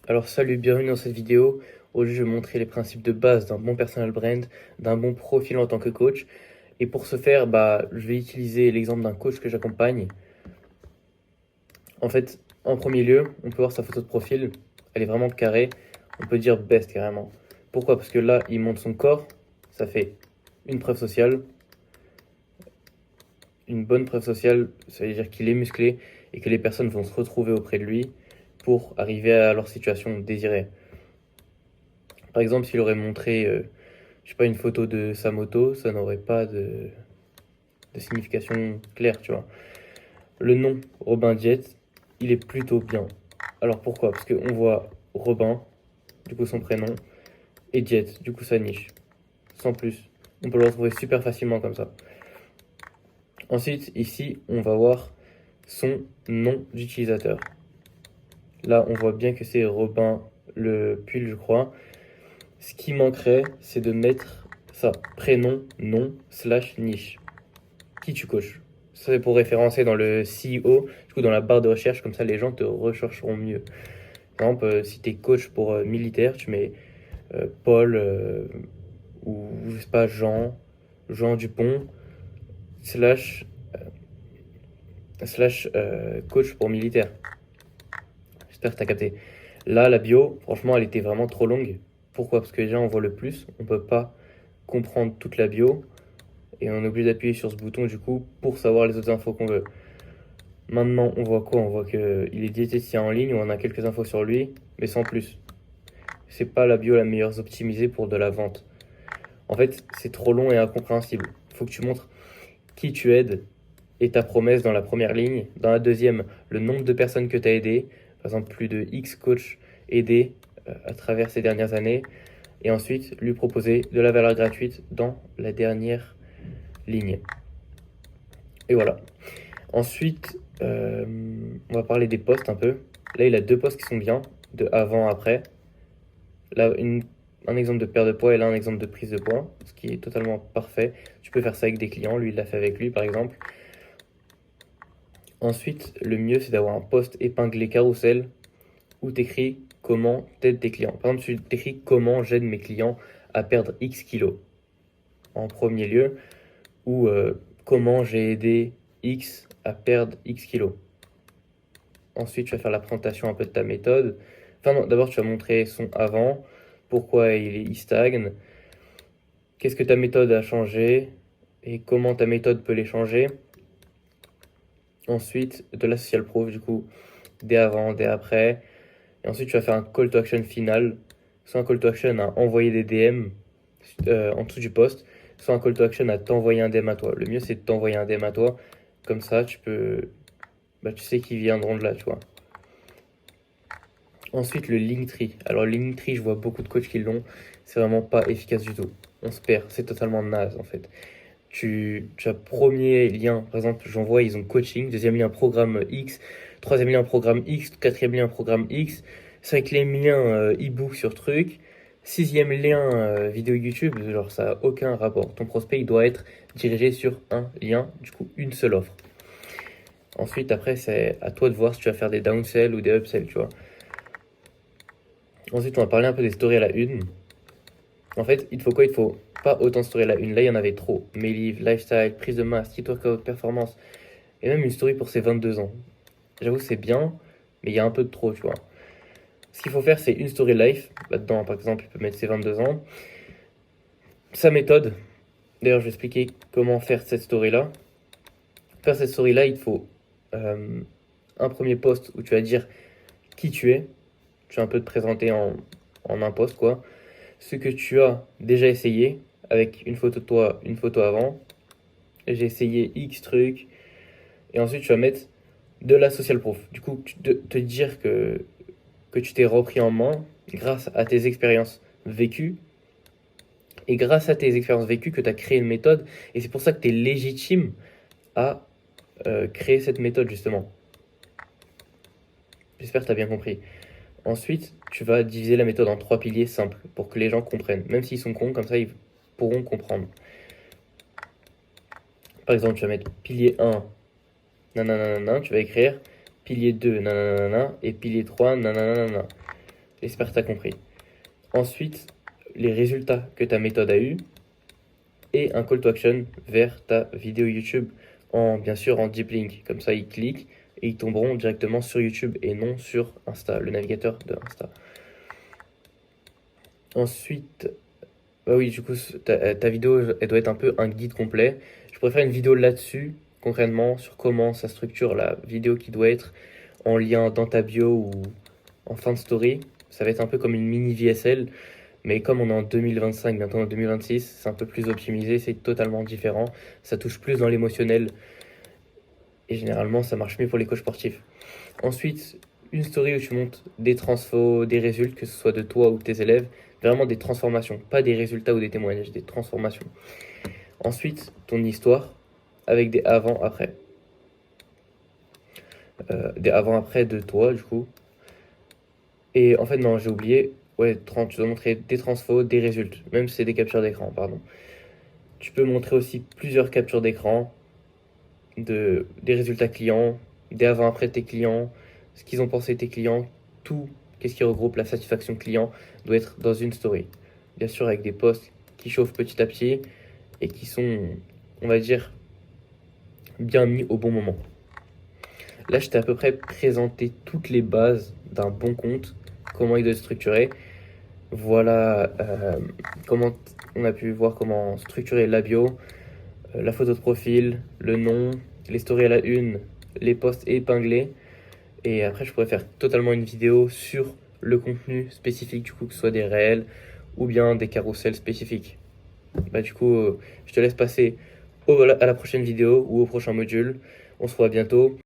Alors salut, bienvenue dans cette vidéo. Aujourd'hui, je vais montrer les principes de base d'un bon personal brand, d'un bon profil en tant que coach. Et pour ce faire, je vais utiliser l'exemple d'un coach que j'accompagne. En fait, en premier lieu, on peut voir sa photo de profil. Elle est vraiment carrée. On peut dire best carrément. Pourquoi? Parce que là, il montre son corps. Ça fait une preuve sociale. Une bonne preuve sociale, ça veut dire qu'il est musclé et que les personnes vont se retrouver auprès de lui pour arriver à leur situation désirée. Par exemple, s'il aurait montré, je sais pas, une photo de sa moto, ça n'aurait pas de signification claire, tu vois. Le nom, Robin Diet, il est plutôt bien. Alors pourquoi? Parce qu'on voit Robin, du coup son prénom, et Diet, du coup sa niche. Sans plus. On peut le retrouver super facilement comme ça. Ensuite, ici, on va voir son nom d'utilisateur. Là, on voit bien que c'est Robin le pull, je crois. Ce qui manquerait, c'est de mettre ça, prénom, nom, slash niche. Qui tu coaches. Ça, c'est pour référencer dans le CEO, du coup dans la barre de recherche, comme ça les gens te rechercheront mieux. Par exemple, si tu es coach pour militaire, tu mets Paul ou je sais pas, Jean Dupont, slash, coach pour militaire. J'espère que tu as capté. Là, la bio, franchement, elle était vraiment trop longue. Pourquoi? Parce que déjà, on voit le plus, on peut pas comprendre toute la bio, et on est obligé d'appuyer sur ce bouton du coup pour savoir les autres infos qu'on veut. Maintenant, on voit quoi? On voit qu'il est diététicien en ligne, on a quelques infos sur lui, mais sans plus. C'est pas la bio la meilleure optimisée pour de la vente. En fait, c'est trop long et incompréhensible. Il faut que tu montres qui tu aides et ta promesse dans la première ligne. Dans la deuxième, le nombre de personnes que tu as aidées. Par exemple, plus de X coachs aidés à travers ces dernières années. Et ensuite, lui proposer de la valeur gratuite dans la dernière ligne. Et voilà. Ensuite, on va parler des posts un peu. Là, il a deux posts qui sont bien, de avant, après. Là, un exemple de perte de poids et là, un exemple de prise de poids, ce qui est totalement parfait. Tu peux faire ça avec des clients, lui, il l'a fait avec lui, par exemple. Ensuite, le mieux, c'est d'avoir un post épinglé carrousel où tu écris comment t'aides tes clients. Par exemple, tu t'écris comment j'aide mes clients à perdre X kilos en premier lieu, ou comment j'ai aidé X à perdre X kilos. Ensuite, tu vas faire la présentation un peu de ta méthode. Enfin non, d'abord, tu vas montrer son avant, pourquoi il stagne, qu'est-ce que ta méthode a changé et comment ta méthode peut les changer. Ensuite, de la social proof, du coup, des avant, des après. Et ensuite, tu vas faire un call to action final, soit un call to action à envoyer des DM en dessous du post, soit un call to action à t'envoyer un DM à toi. Le mieux, c'est de t'envoyer un DM à toi. Comme ça, tu sais qu'ils viendront de là, tu vois. Ensuite, le Linktree. Alors, le Linktree, je vois beaucoup de coachs qui l'ont. C'est vraiment pas efficace du tout. On se perd. C'est totalement naze, en fait. Tu as premier lien, par exemple, j'en vois, ils ont coaching. Deuxième lien, programme X. Troisième lien, programme X. Quatrième lien, programme X. Cinquième lien, e-book sur truc. Sixième lien, vidéo YouTube. Genre, ça n'a aucun rapport. Ton prospect, il doit être dirigé sur un lien. Du coup, une seule offre. Ensuite, après, c'est à toi de voir si tu vas faire des downsells ou des upsells, tu vois. Ensuite, on va parler un peu des stories à la une. En fait, il faut quoi? Il faut pas autant de stories à la une. Là, il y en avait trop. Mes livres, lifestyle, prise de masse, street workout, performance. Et même une story pour ses 22 ans. J'avoue, c'est bien, mais il y a un peu de trop, tu vois. Ce qu'il faut faire, c'est une story life. Là-dedans, par exemple, il peut mettre ses 22 ans. Sa méthode. D'ailleurs, je vais expliquer comment faire cette story-là. Faire cette story-là, il te faut un premier post où tu vas dire qui tu es. Tu vas un peu te présenter en un post, quoi. Ce que tu as déjà essayé, avec une photo de toi, une photo avant. J'ai essayé X trucs. Et ensuite, tu vas mettre de la social proof. Du coup, te dire que tu t'es repris en main grâce à tes expériences vécues. Et grâce à tes expériences vécues, que tu as créé une méthode. Et c'est pour ça que tu es légitime à créer cette méthode, justement. J'espère que tu as bien compris. Ensuite, tu vas diviser la méthode en 3 piliers simples pour que les gens comprennent. Même s'ils sont cons, comme ça, ils pourront comprendre. Par exemple, tu vas mettre pilier 1, nanana, tu vas écrire pilier 2, nanana, et pilier 3, nanana. J'espère que tu as compris. Ensuite, les résultats que ta méthode a eu et un call to action vers ta vidéo YouTube, bien sûr en deep link. Comme ça, ils cliquent et ils tomberont directement sur YouTube et non sur Insta, le navigateur de Insta. Ensuite, bah oui, du coup, ta vidéo, elle doit être un peu un guide complet. Je pourrais faire une vidéo là-dessus, concrètement, sur comment ça structure la vidéo qui doit être en lien dans ta bio ou en fin de story. Ça va être un peu comme une mini VSL, mais comme on est en 2025, bientôt en 2026, c'est un peu plus optimisé, c'est totalement différent. Ça touche plus dans l'émotionnel et généralement, ça marche mieux pour les coachs sportifs. Ensuite, une story où tu montes des transfos, des résultats, que ce soit de toi ou de tes élèves, vraiment des transformations, pas des résultats ou des témoignages, des transformations. Ensuite, ton histoire avec des avant-après. Des avant-après de toi, du coup. Et en fait, non, j'ai oublié. Ouais, tu dois montrer des transfos, des résultats, même si c'est des captures d'écran, pardon. Tu peux montrer aussi plusieurs captures d'écran, des résultats clients, des avant-après de tes clients, ce qu'ils ont pensé de tes clients, tout, qu'est-ce qui regroupe la satisfaction client, doit être dans une story. Bien sûr, avec des posts qui chauffent petit à petit et qui sont, on va dire, bien mis au bon moment. Là, je t'ai à peu près présenté toutes les bases d'un bon compte, comment il doit être structuré. Voilà comment on a pu voir comment structurer la bio, la photo de profil, le nom, les stories à la une, les posts épinglés. Et après, je pourrais faire totalement une vidéo sur le contenu spécifique, du coup, que ce soit des réels ou bien des carousels spécifiques. Bah, du coup, je te laisse passer à la prochaine vidéo ou au prochain module. On se voit bientôt.